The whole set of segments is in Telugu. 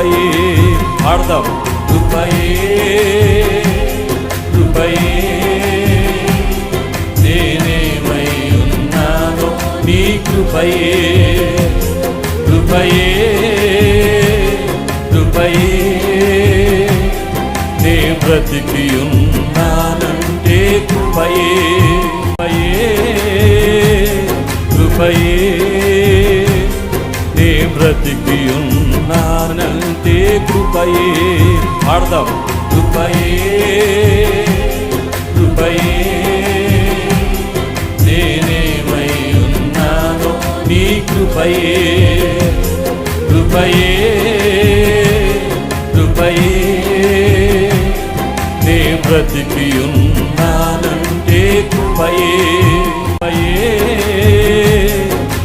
కృపయే పాడదాం. కృపయే కృపయే నేనేమై ఉన్నానో నీ కృపయే కృపయే కృపయే నే బ్రతికి ఉన్నానంటే కృపయే కృపయే నే బ్రతికి ఉన్నానంటే కృపయే పాడదాం. కృపయే కృపయే నేనేమై ఉన్నానో నీ కృపయే కృపయే కృపయే నే బ్రతికి ఉన్నానంటే కృపయే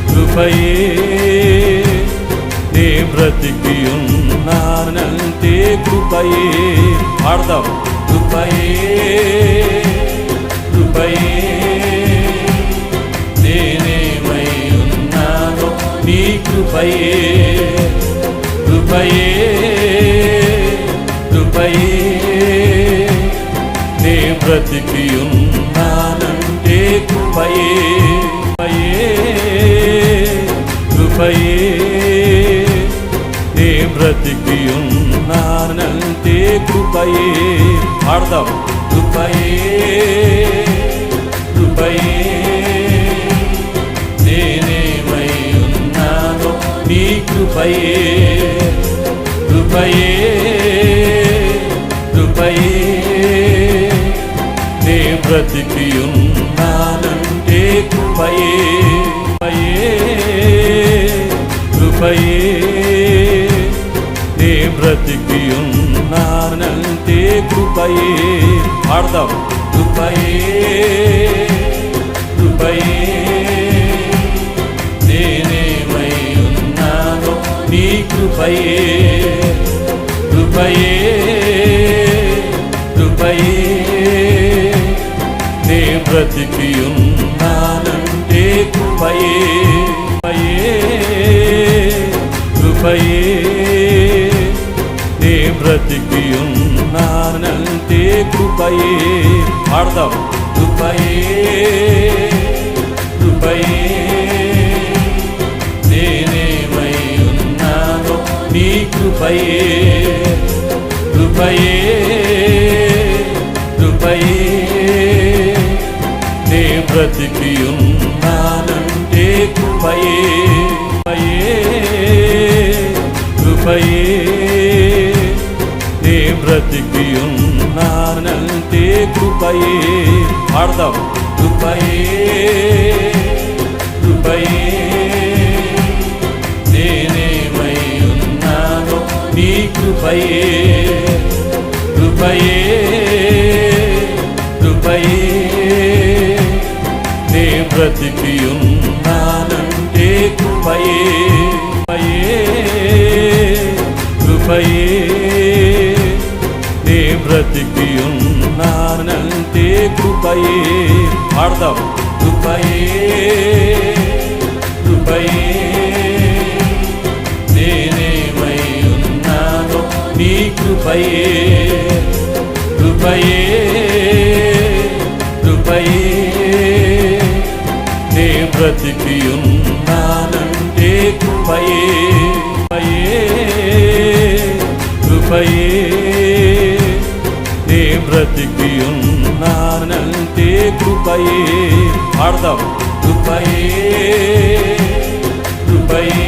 కృపయే నే బ్రతికి ఉన్నానంటే కృపయే పాడదాం. కృపయే కృపయే నేనేమై ఉన్నానో నీ కృపయే కృపయే కృపయే నే బ్రతికి ఉన్నానంటే కృపయే కృపయే నే బ్రతికి ఉన్నానంటే కృపయే పాడదాం. కృపయే కృపయే నేనేమై ఉన్నానో నీ కృపయే కృపయే కృపయే నే బ్రతికి ఉన్నానంటే కృపయే కృపయే నే బ్రతికి ఉన్నానంటే కృపయే పాడదాం. కృపయే కృపయే నేనేమై ఉన్నానో నీ కృపయే కృపయే కృపయే నే బ్రతికి ఉన్నానంటే కృపయే కృపయే నే బ్రతికి ఉన్నానంటే కృపయే పాడదాం. కృపయే కృపయే నేనేమై ఉన్నానో నీ కృపయే కృపయే కృపయే నే బ్రతికి ఉన్నానంటే కృపయే కృపయే నే బ్రతికి ఉన్నానంటే కృపయే పాడదాం. కృపయే కృపయే నేనేమై ఉన్నానో నీ కృపయే కృపయే కృపయే నే బ్రతికి ఉన్నానంటే కృపయే కృపయే నే బ్రతికి ఉన్నానంటే కృపయే పాడదాం. కృపయే కృపయే నేనేమై ఉన్నానో నీ కృపయే కృపయే కృపయే నే బ్రతికి ఉన్నానంటే కృపయే కృపయే నే బ్రతికి ఉన్నానంటే కృపయే పాడదాం. కృపయే కృపయే